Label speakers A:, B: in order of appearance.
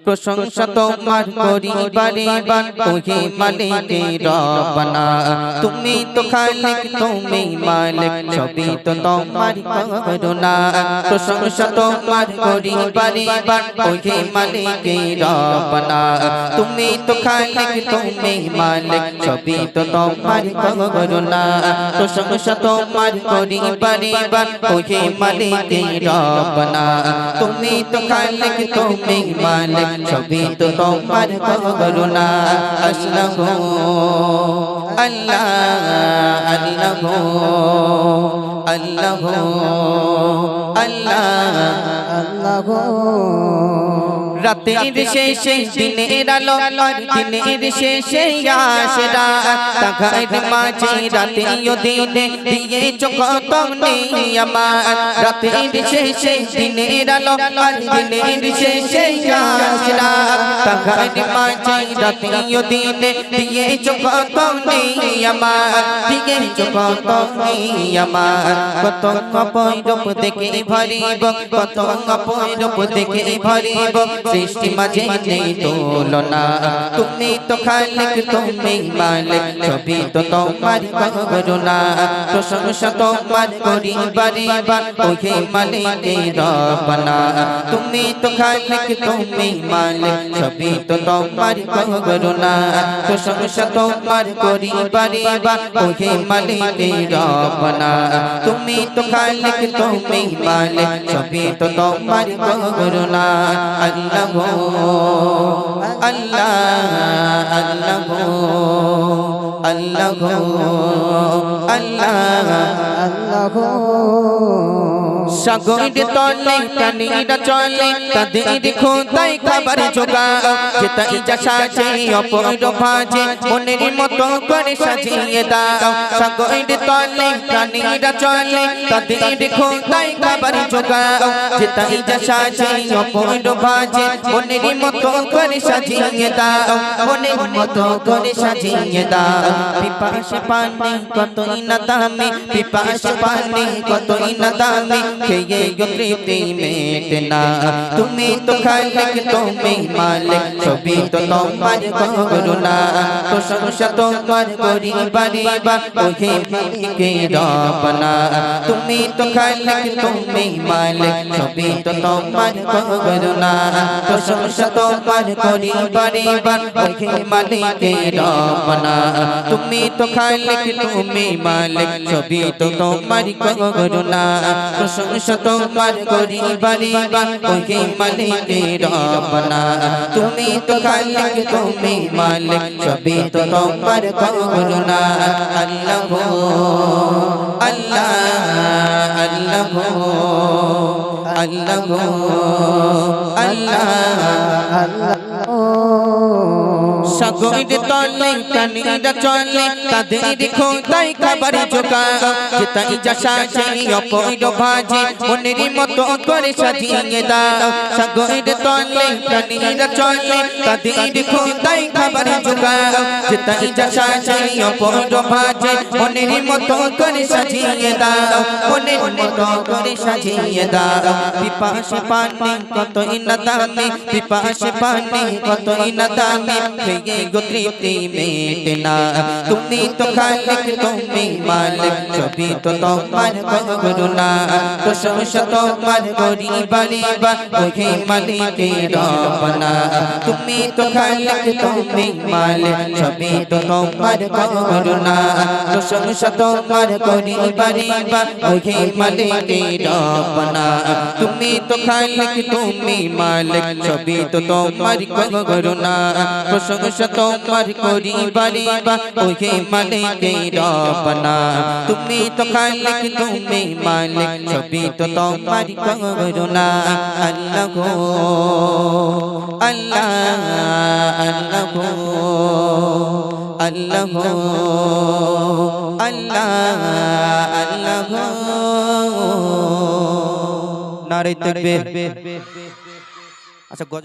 A: প্রশংসা তোমার করি বারে বার ওহে মালিকে রব্বানা তুমি তো খালিক তুমি মালিক সবই তো তোমার করুণা প্রশংসা তোমার করি বারে বার ওহে মালিকে রব্বানা তুমি তো খালিক তুমি মালিক সবই তো তোমার করুণা প্রশংসা তোমার করি বারে বার ওহে মালিকে রব্বানা তুমি তো খালিক তুমি মালিক সবই তো তোমার করুণা আল্লাহ আল্লাহ আল্লাহ আল্লাহ আল্লাহ আল্লাহ রাতের শেষে দিনের আলো আর দিনের শেষে আসে রাত তাহার মাঝে রাতেও দিনে দিয়েছো কত নিয়ামত রাতের শেষে দিনের আলো আর দিনের শেষে আসে রাত তাহার মাঝে রাতেও দিনে দিয়েছো কত নিয়ামত দিয়েছো কত নিয়ামত কত অপরূপ দেখে ভরিব কত অপরূপ দেখে ভরিব সৃষ্টি মাঝে নেই তুলনা তুমি তো খালিক তুমি মালিক সবই তো তোমার করুণা প্রশংসা তোমার করি বারে বার ওহে মালিকে রব্বানা তুমি তো খালিক তুমি মালিক সবই তো তোমার করুণা প্রশংসা তোমার করি বারে বার ওহে মালিকে রব্বানা তুমি তো খালিক তুমি মালিক সবই তো তোমার করুণা আল্লাহ আল্লাহ আল্লাহ আল্লাহ আল্লাহ আল্লাহ সাগর তলে প্রাণীরা চলে তাদের খোদাই খাবার জোগাও যেটাই যা সাজে অপর ভাজে মনের মতো করে সাজিয়ে দাও সাগর তলে প্রাণীরা চলে তাদের খোদাই খাবার জোগাও যেটাই যা সাজে অপর ভাজে মনের মতো করে সাজিয়ে দাও মনের মতো করে সাজিয়ে দাও পিপাসা পানি কতই না দামি পিপাসা পানি কতই না দামি খেয়ে তৃপ্তি মেটে না তুমি তো খালিক তুমি মালিক সবই তো তোমার করুণা প্রশংসা তোমার করি বারে বার ওহে মালিকে রব্বানা তুমি তো খালিক তুমি মালিক সবই তো তোমার করুণা প্রশংসা তোমার করি বারে বার ওহে মালিকে রব্বানা তুমি তো খালিক তুমি মালিক সবই তো তোমার করুণা প্রশংসা তোমার করি বারে বার ওহে মালিকে রব্বানা তুমি তো খালিক তুমি মালিক সবই তো তোমার করুণা আল্লাহ আল্লাহ আল্লাহ আল্লাহ আল্লাহ আল্লাহ সাগর তলে প্রাণীরা চলে তাদের খোদাই খাবার জোগাও যেটাই যা সাজে অপর ভাজে মনের মতো করে সাজিয়ে দাও সাগর তলে প্রাণীরা চলে তাদের খোদাই খাবার জোগাও যেটাই যা সাজে অপর ভাজে মনের মতো করে সাজিয়ে দাও মনের মতো করে সাজিয়ে দাও পিপাসা পানি কতই না দামি পিপাসা পানি কতই না দামি খেয়ে তৃপ্তি মেটে না তুমি তো খালিক তুমি মালিক সবই তো তোমার করুণা প্রশংসা তোমার করি বারে বার ওহে মালিকে রব্বানা তুমি তো খালিক তুমি মালিক সবই তো তোমার করুণা প্রশংসা তোমার করি বারে বার ওহে মালিকে রব্বানা তুমি তো খালিক তুমি মালিক সবই তো তোমার করুণা প্রশংসা তোমার করি বারে বার ওহে মালিকে রব্বানা তুমি তো খালিক তুমি মালিক সবই তো তোমার করুণা আল্লাহ আল্লাহ আল্লাহ আল্লাহ আল্লাহ আল্লাহ নারে তাকবীর। আচ্ছা।